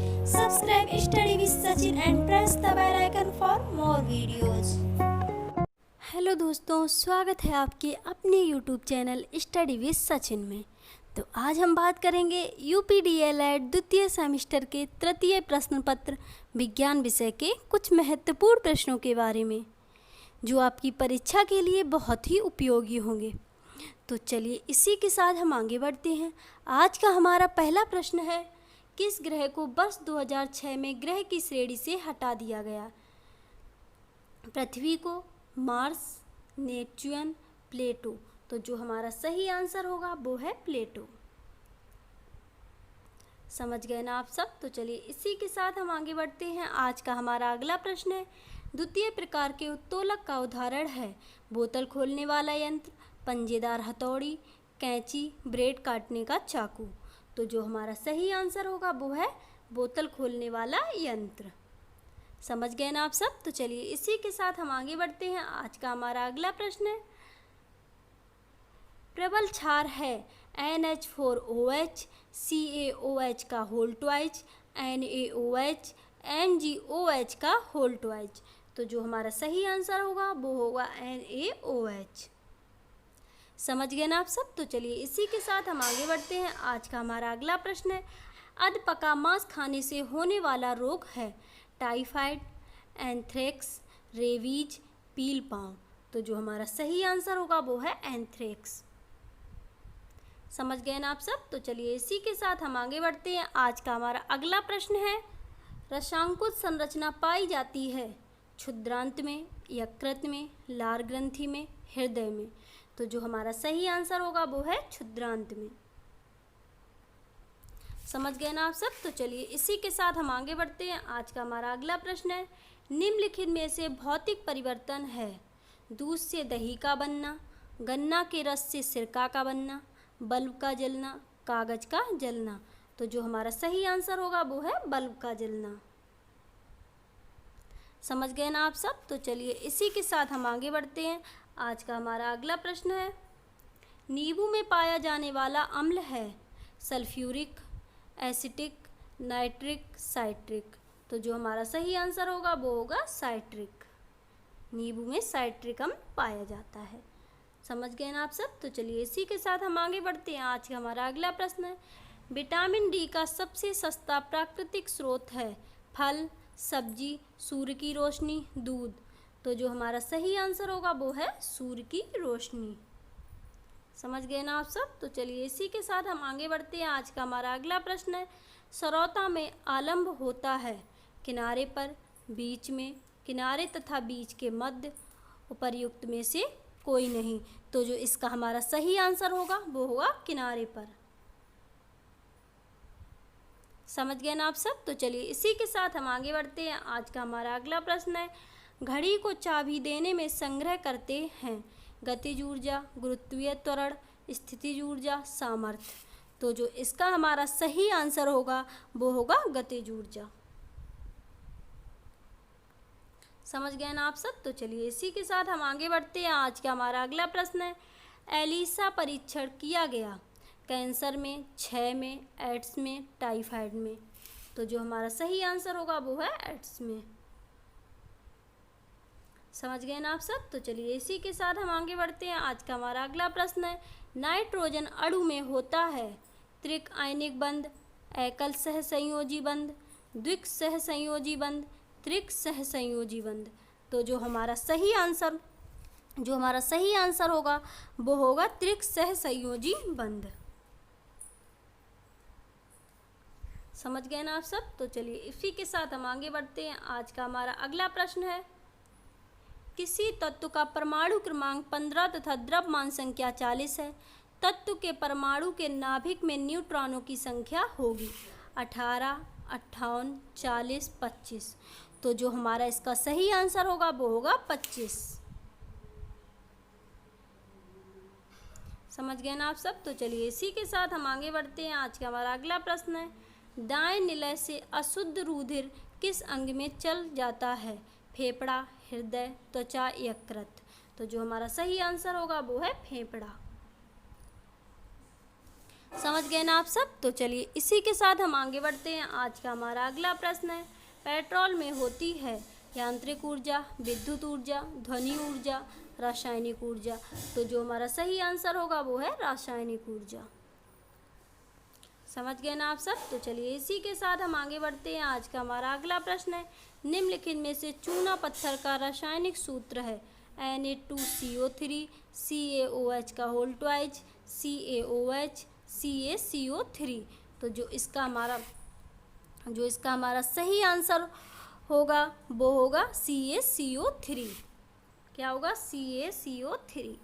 Subscribe Study with Sachin and press the bell icon for more videos. Hello दोस्तों, स्वागत है आपके अपने YouTube channel study with Sachin में। तो आज हम बात करेंगे UPDLED द्वितीय सेमेस्टर के तृतीय प्रश्न पत्र विज्ञान विषय के कुछ महत्वपूर्ण प्रश्नों के बारे में, जो आपकी परीक्षा के लिए बहुत ही उपयोगी होंगे। तो चलिए इसी के साथ हम आगे बढ़ते हैं। आज का हमारा पहला प्रश्न है, किस ग्रह को वर्ष 2006 में ग्रह की श्रेणी से हटा दिया गया? पृथ्वी को, मार्स, नेपच्यून, प्लेटो। तो जो हमारा सही आंसर होगा वो है प्लेटो। समझ गए ना आप सब? तो चलिए इसी के साथ हम आगे बढ़ते हैं। आज का हमारा अगला प्रश्न है, द्वितीय प्रकार के उत्तोलक का उदाहरण है बोतल खोलने वाला यंत्र, पंजेदार हथौड़ी, कैंची, ब्रेड काटने का चाकू। तो जो हमारा सही आंसर होगा वो है बोतल खोलने वाला यंत्र। समझ गए ना आप सब? तो चलिए इसी के साथ हम आगे बढ़ते हैं। आज का हमारा अगला प्रश्न है, प्रबल क्षार है NH4OH, CaOH का होल ट्वाइज, NaOH, NgOH का होल ट्वाइज। तो जो हमारा सही आंसर होगा वो होगा NaOH। समझ गए ना आप सब? तो चलिए इसी के साथ हम आगे बढ़ते हैं। आज का हमारा अगला प्रश्न है, अधपका मांस खाने से होने वाला रोग है टाइफाइड, एंथ्रेक्स, रेबीज, पील पाँव। तो जो हमारा सही आंसर होगा वो है एंथ्रेक्स। समझ गए ना आप सब? तो चलिए इसी के साथ हम आगे बढ़ते हैं। आज का हमारा अगला प्रश्न है, रसांकुत संरचना पाई जाती है क्षुद्रांत में, यकृत में, लार ग्रंथि में, हृदय में। तो जो हमारा सही आंसर होगा वो है क्षुद्रांत में। समझ गए ना आप सब? तो चलिए इसी के साथ हम आगे बढ़ते हैं। आज का हमारा अगला प्रश्न है, निम्नलिखित में से भौतिक परिवर्तन है दूध से दही का बनना, गन्ना के रस से सिरका का बनना, बल्ब का जलना, कागज का जलना। तो जो हमारा सही आंसर होगा वो है बल्ब का जलना। समझ गए ना आप सब? तो चलिए इसी के साथ हम आगे बढ़ते हैं। आज का हमारा अगला प्रश्न है, नींबू में पाया जाने वाला अम्ल है सल्फ्यूरिक, एसिटिक, नाइट्रिक, साइट्रिक। तो जो हमारा सही आंसर होगा वो होगा साइट्रिक। नींबू में साइट्रिक अम्ल पाया जाता है। समझ गए ना आप सब? तो चलिए इसी के साथ हम आगे बढ़ते हैं। आज का हमारा अगला प्रश्न है, विटामिन डी का सबसे सस्ता प्राकृतिक स्रोत है फल, सब्जी, सूर्य की रोशनी, दूध। तो जो हमारा सही आंसर होगा वो है सूर्य की रोशनी। समझ गए ना आप सब? तो चलिए इसी के साथ हम आगे बढ़ते हैं। आज का हमारा अगला प्रश्न है, सरौता में आलंब होता है किनारे पर, बीच में, किनारे तथा बीच के मध्य, उपर्युक्त में से कोई नहीं। तो जो इसका हमारा सही आंसर होगा वो होगा किनारे पर। समझ गए ना आप सब? तो चलिए इसी के साथ हम आगे बढ़ते हैं। आज का हमारा अगला प्रश्न है, घड़ी को चाबी देने में संग्रह करते हैं गतिज ऊर्जा, गुरुत्वीय त्वरण, स्थितिज ऊर्जा, सामर्थ्य। तो जो इसका हमारा सही आंसर होगा वो होगा गतिज ऊर्जा। समझ गए ना आप सब? तो चलिए इसी के साथ हम आगे बढ़ते हैं। आज का हमारा अगला प्रश्न है, एलिसा परीक्षण किया गया कैंसर में, क्षय में, एड्स में, टाइफाइड में। तो जो हमारा सही आंसर होगा वो है एड्स में। समझ गए ना आप सब? तो चलिए इसी के साथ हम आगे बढ़ते हैं। आज का हमारा अगला प्रश्न है, नाइट्रोजन अणु में होता है त्रिक आयनिक बंध, एकल सहसंयोजी बंध, द्विक सहसंयोजी बंध, त्रिक सहसंयोजी बंध। तो जो हमारा सही आंसर होगा वो होगा त्रिक सहसंयोजी बंध। समझ गए ना आप सब? तो चलिए इसी के साथ हम आगे बढ़ते हैं। आज का हमारा अगला प्रश्न है, किसी तत्व का परमाणु क्रमांक 15 तथा द्रव्यमान संख्या 40 है, तत्व के परमाणु के नाभिक में न्यूट्रॉनों की संख्या होगी 18, 58, 40, 25। तो जो हमारा इसका सही आंसर होगा वो होगा 25। समझ गए ना आप सब? तो चलिए इसी के साथ हम आगे बढ़ते हैं। आज का हमारा अगला प्रश्न है, दाएं निलय से अशुद्ध रुधिर किस अंग में चल जाता है फेफड़ा, हृदय, त्वचा, यकृत। तो जो हमारा सही आंसर होगा वो है फेफड़ा। समझ गए ना आप सब? तो चलिए इसी के साथ हम आगे बढ़ते हैं। आज का हमारा अगला प्रश्न है, पेट्रोल में होती है यांत्रिक ऊर्जा, विद्युत ऊर्जा, ध्वनि ऊर्जा, रासायनिक ऊर्जा। तो जो हमारा सही आंसर होगा वो है रासायनिक ऊर्जा। समझ गए ना आप सब? तो चलिए इसी के साथ हम आगे बढ़ते हैं। आज का हमारा अगला प्रश्न है, निम्नलिखित में से चूना पत्थर का रासायनिक सूत्र है Na2CO3 CaOH का होल ट्वाइज CaOH CaCO3। तो जो इसका हमारा सही आंसर होगा वो होगा CaCO3। क्या होगा? CaCO3।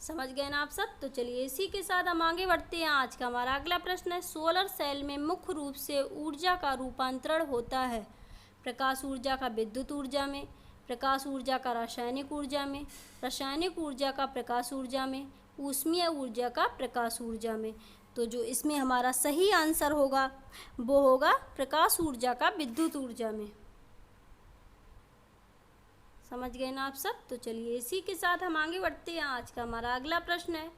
समझ गए ना आप सब? तो चलिए इसी के साथ हम आगे बढ़ते हैं। आज का हमारा अगला प्रश्न है, सोलर सेल में मुख्य रूप से ऊर्जा का रूपांतरण होता है प्रकाश ऊर्जा का विद्युत ऊर्जा में, प्रकाश ऊर्जा का रासायनिक ऊर्जा में, रासायनिक ऊर्जा का प्रकाश ऊर्जा में, ऊष्मीय ऊर्जा का प्रकाश ऊर्जा में। तो जो इसमें हमारा सही आंसर होगा वो होगा प्रकाश ऊर्जा का विद्युत ऊर्जा में। समझ गए ना आप सब? तो चलिए इसी के साथ हम आगे बढ़ते हैं। आज का हमारा अगला प्रश्न है,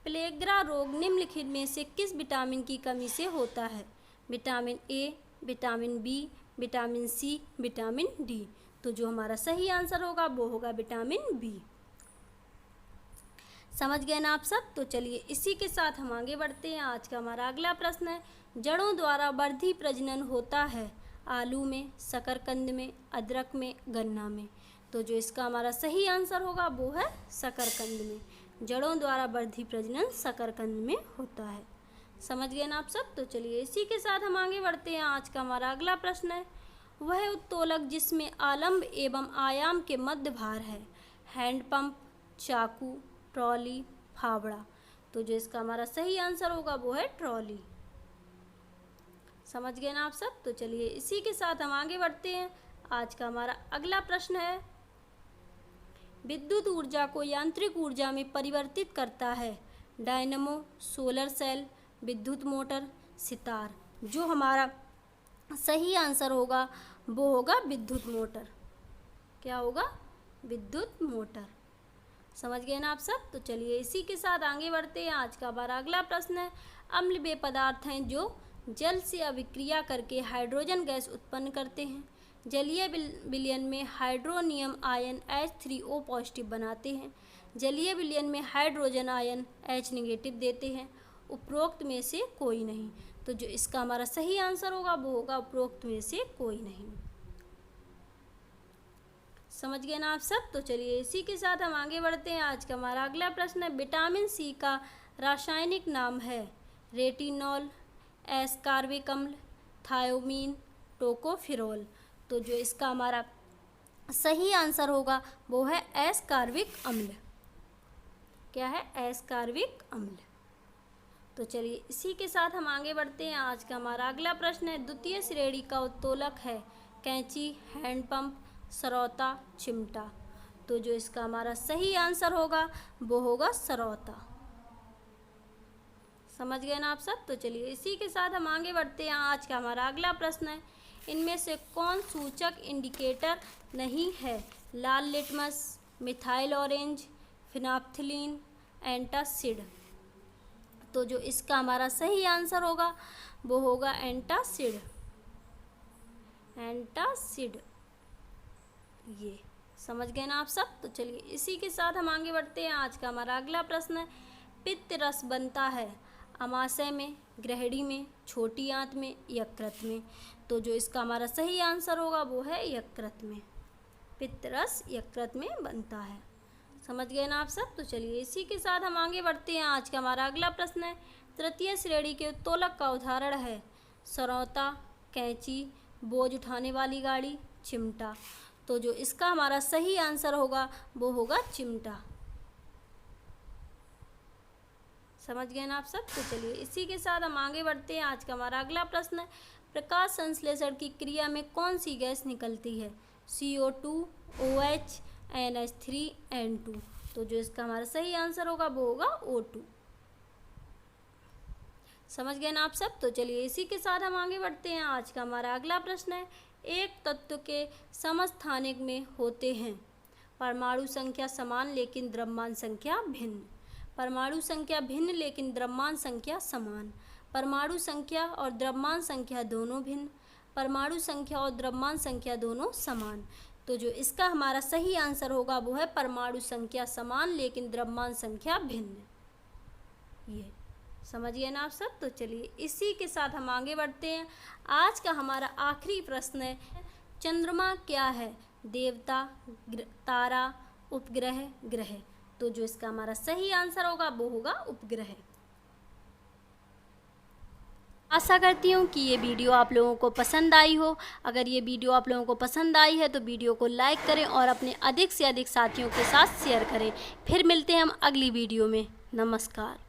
प्लेग्रा रोग निम्नलिखित में से किस विटामिन की कमी से होता है? Vitamin A, vitamin B, vitamin C, vitamin D. तो जो हमारा सही आंसर होगा वो होगा विटामिन बी। समझ गए ना आप सब? तो चलिए इसी के साथ हम आगे बढ़ते हैं। आज का हमारा अगला प्रश्न है, जड़ों द्वारा वर्धी प्रजनन होता है आलू में, शकरकंद में, अदरक में, गन्ना में। तो जो इसका हमारा सही आंसर होगा वो है शकरकंद में। जड़ों द्वारा वर्धी प्रजनन शकरकंद में होता है। समझ गए ना आप सब? तो चलिए इसी के साथ हम आगे बढ़ते हैं। आज का हमारा अगला प्रश्न है, वह उत्तोलक जिसमें आलम्ब एवं आयाम के मध्य भार है, हैंडपंप, चाकू, ट्रॉली, फावड़ा। तो जो इसका हमारा सही आंसर होगा वो है ट्रॉली। समझ गए ना आप सब? तो चलिए इसी के साथ हम आगे बढ़ते हैं। आज का हमारा अगला प्रश्न है, विद्युत ऊर्जा को यांत्रिक ऊर्जा में परिवर्तित करता है डायनमो, सोलर सेल, विद्युत मोटर, सितार। जो हमारा सही आंसर होगा वो होगा विद्युत मोटर। क्या होगा? विद्युत मोटर। समझ गए ना आप सब? तो चलिए इसी के साथ आगे बढ़ते हैं। आज का हमारा अगला प्रश्न है, अम्ल वे पदार्थ हैं जो जल से अभिक्रिया करके हाइड्रोजन गैस उत्पन्न करते हैं। जलीय विलयन में हाइड्रोनियम आयन H3O पॉजिटिव बनाते हैं, जलीय विलयन में हाइड्रोजन आयन H नेगेटिव देते हैं। उपरोक्त में से कोई नहीं। तो जो इसका हमारा सही आंसर होगा वो होगा उपरोक्त में से कोई नहीं। समझ गए ना आप सब? तो चलिए इसी के साथ हम आगे बढ़ते हैं। आज का हमारा अगला प्रश्न है, विटामिन सी का रासायनिक नाम है रेटिनॉल, एस्कार्बिक अम्ल, थायोमीन, टोकोफिरोल। तो जो इसका हमारा सही आंसर होगा वो है एस्कार्बिक अम्ल। क्या है? एस्कार्बिक अम्ल। तो चलिए इसी के साथ हम आगे बढ़ते हैं। आज का हमारा अगला प्रश्न है, द्वितीय श्रेणी का उत्तोलक है कैंची, हैंडपंप, सरौता, चिमटा। तो जो इसका हमारा सही आंसर होगा वो होगा सरौता। समझ गए ना आप सब? तो चलिए इसी के साथ हम आगे बढ़ते हैं। आज का हमारा अगला प्रश्न है, इनमें से कौन सूचक इंडिकेटर नहीं है? लाल लिटमस, मिथाइल ऑरेंज, फिनाप्थिलीन, एंटासिड। तो जो इसका हमारा सही आंसर होगा वो होगा एंटासिड। एंटासिड। ये समझ गए ना आप सब? तो चलिए इसी के साथ हम आगे बढ़ते हैं। आज का हमारा अगला प्रश्न है, पित्त रस बनता है अमाशय में, ग्रहणी में, छोटी आंत में, यकृत में। तो जो इसका हमारा सही आंसर होगा वो है यकृत में। पित्त रस यकृत में बनता है। समझ गए ना आप सब? तो चलिए इसी के साथ हम आगे बढ़ते हैं। आज का हमारा अगला प्रश्न है, तृतीय श्रेणी के उत्तोलक का उदाहरण है सरौता, कैंची, बोझ उठाने वाली गाड़ी, चिमटा। तो जो इसका हमारा सही आंसर होगा वो होगा चिमटा। समझ गए ना आप सब? तो चलिए इसी के साथ हम आगे बढ़ते हैं। आज का हमारा अगला प्रश्न है, प्रकाश संश्लेषण की क्रिया में कौन सी गैस निकलती है? CO2, OH, NH3, N2। तो जो इसका हमारा सही आंसर होगा वो होगा O2। समझ गए ना आप सब? तो चलिए इसी के साथ हम आगे बढ़ते हैं। आज का हमारा अगला प्रश्न है, एक तत्व के समस्थानिक में होते हैं परमाणु संख्या समान लेकिन द्रव्यमान संख्या भिन्न। परमाणु संख्या भिन्न लेकिन द्रव्यमान संख्या समान। परमाणु संख्या और द्रव्यमान संख्या दोनों भिन्न, परमाणु संख्या और द्रव्यमान संख्या दोनों समान। तो जो इसका हमारा सही आंसर होगा वो है परमाणु संख्या समान लेकिन द्रव्यमान संख्या भिन्न। ये समझिए ना आप सब। तो चलिए इसी के साथ हम आगे बढ़ते हैं। आज का हमारा आखिरी प्रश्न है, चंद्रमा क्या है? देवता, तारा, उपग्रह, ग्रह। तो जो इसका हमारा सही आंसर होगा वो होगा उपग्रह। आशा करती हूँ कि ये वीडियो आप लोगों को पसंद आई हो। अगर ये वीडियो आप लोगों को पसंद आई है तो वीडियो को लाइक करें और अपने अधिक से अधिक साथियों के साथ शेयर करें। फिर मिलते हैं हम अगली वीडियो में। नमस्कार।